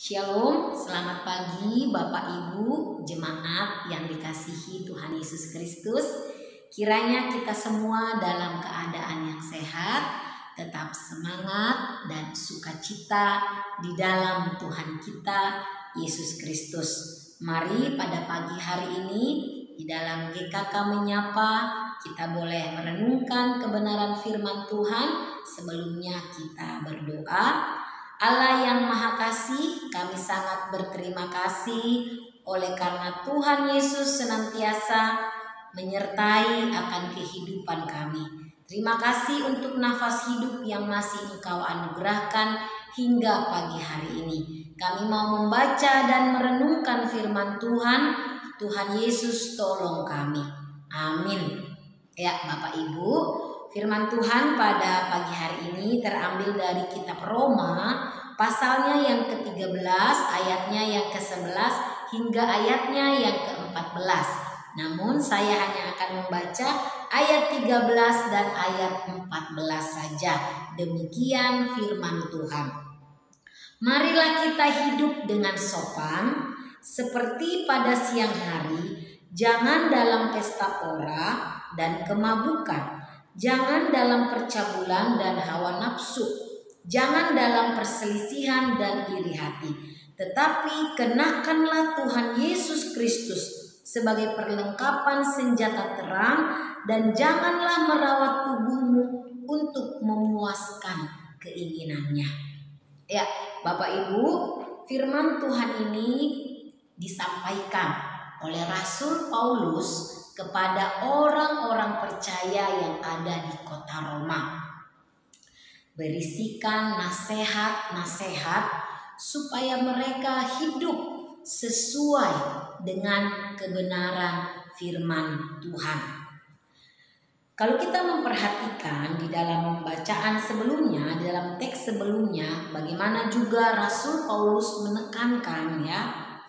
Shalom, selamat pagi Bapak Ibu jemaat yang dikasihi Tuhan Yesus Kristus. Kiranya kita semua dalam keadaan yang sehat, tetap semangat dan sukacita di dalam Tuhan kita Yesus Kristus. Mari pada pagi hari ini di dalam GKK Menyapa kita boleh merenungkan kebenaran firman Tuhan. Sebelumnya kita berdoa. Allah yang Maha Kasih, kami sangat berterima kasih oleh karena Tuhan Yesus senantiasa menyertai akan kehidupan kami. Terima kasih untuk nafas hidup yang masih Engkau anugerahkan hingga pagi hari ini. Kami mau membaca dan merenungkan firman Tuhan. Tuhan Yesus tolong kami. Amin. Ya Bapak Ibu, firman Tuhan pada pagi hari ini terambil dari kitab Roma, pasalnya yang ke-13, ayatnya yang ke-11 hingga ayatnya yang ke-14. Namun saya hanya akan membaca ayat 13 dan ayat 14 saja. Demikian firman Tuhan. Marilah kita hidup dengan sopan, seperti pada siang hari, jangan dalam pesta pora dan kemabukan, jangan dalam percabulan dan hawa nafsu, jangan dalam perselisihan dan iri hati, tetapi kenakanlah Tuhan Yesus Kristus sebagai perlengkapan senjata terang, dan janganlah merawat tubuhmu untuk memuaskan keinginannya. Ya, Bapak Ibu, firman Tuhan ini disampaikan oleh Rasul Paulus kepada orang-orang percaya yang ada di kota Roma. Berisikan nasihat-nasihat supaya mereka hidup sesuai dengan kebenaran firman Tuhan. Kalau kita memperhatikan di dalam bacaan sebelumnya, di dalam teks sebelumnya, bagaimana juga Rasul Paulus menekankan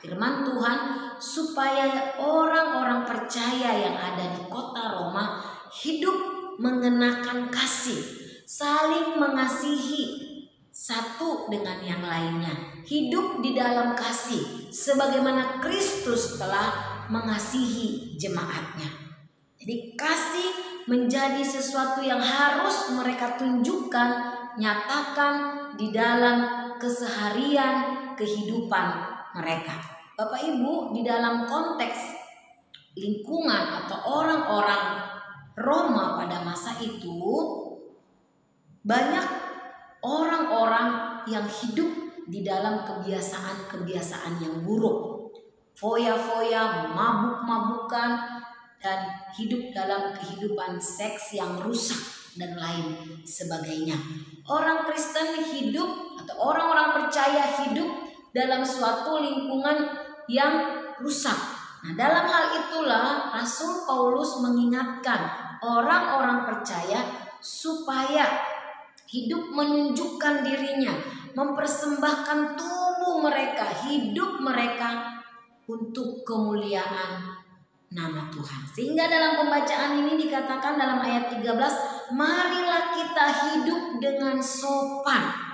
firman Tuhan supaya orang-orang percaya yang ada di kota Roma hidup mengenakan kasih, saling mengasihi satu dengan yang lainnya, hidup di dalam kasih sebagaimana Kristus telah mengasihi jemaatnya. Jadi kasih menjadi sesuatu yang harus mereka tunjukkan, nyatakan di dalam keseharian kehidupan mereka. Bapak Ibu, di dalam konteks lingkungan atau orang-orang Roma pada masa itu, banyak orang-orang yang hidup di dalam kebiasaan-kebiasaan yang buruk, foya-foya, mabuk-mabukan, dan hidup dalam kehidupan seks yang rusak dan lain sebagainya. Orang Kristen hidup atau orang-orang percaya hidup dalam suatu lingkungan yang rusak. Nah, dalam hal itulah Rasul Paulus mengingatkan orang-orang percaya supaya hidup menunjukkan dirinya, mempersembahkan tubuh mereka, hidup mereka untuk kemuliaan nama Tuhan. Sehingga dalam pembacaan ini dikatakan dalam ayat 13, marilah kita hidup dengan sopan.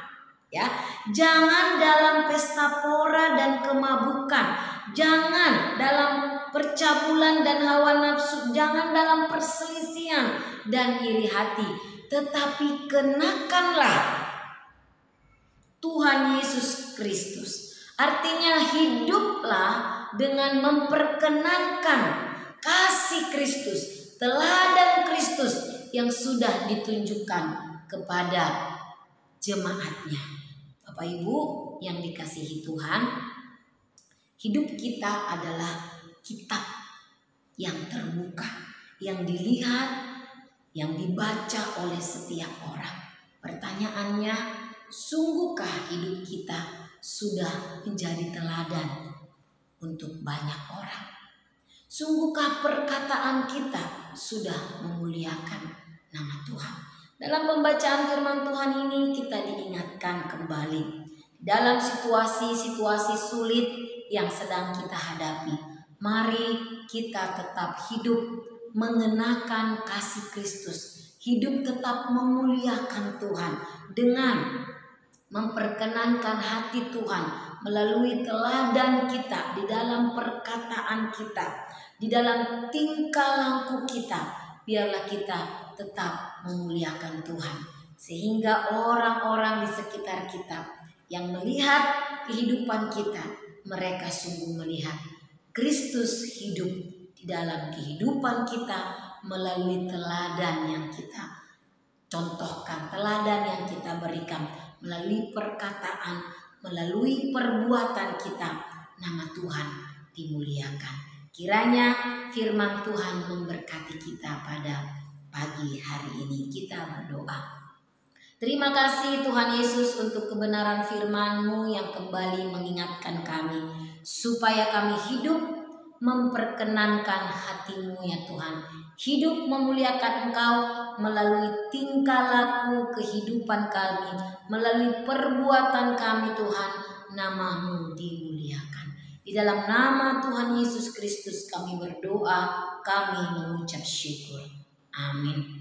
Jangan dalam pesta pora dan kemabukan, jangan dalam percabulan dan hawa nafsu, jangan dalam perselisihan dan iri hati, tetapi kenakanlah Tuhan Yesus Kristus. Artinya hiduplah dengan memperkenankan kasih Kristus, teladan Kristus yang sudah ditunjukkan kepada jemaatnya. Bapak Ibu yang dikasihi Tuhan, hidup kita adalah kitab yang terbuka, yang dilihat, yang dibaca oleh setiap orang. Pertanyaannya, sungguhkah hidup kita sudah menjadi teladan untuk banyak orang? Sungguhkah perkataan kita sudah memuliakan nama Tuhan? Dalam pembacaan firman Tuhan ini kita diingatkan kembali dalam situasi-situasi sulit yang sedang kita hadapi. Mari kita tetap hidup mengenakan kasih Kristus, hidup tetap memuliakan Tuhan dengan memperkenankan hati Tuhan melalui teladan kita, di dalam perkataan kita, di dalam tingkah laku kita. Biarlah kita tetap memuliakan Tuhan, sehingga orang-orang di sekitar kita yang melihat kehidupan kita, mereka sungguh melihat Kristus hidup di dalam kehidupan kita melalui teladan yang kita contohkan, teladan yang kita berikan, melalui perkataan, melalui perbuatan kita. Nama Tuhan dimuliakan. Kiranya firman Tuhan memberkati kita pada pagi hari ini. Kita berdoa. Terima kasih Tuhan Yesus untuk kebenaran firman-Mu yang kembali mengingatkan kami, supaya kami hidup memperkenankan hati-Mu ya Tuhan. Hidup memuliakan Engkau melalui tingkah laku kehidupan kami, melalui perbuatan kami Tuhan. Nama-Mu dimuliakan. Di dalam nama Tuhan Yesus Kristus kami berdoa, kami mengucap syukur. Amin.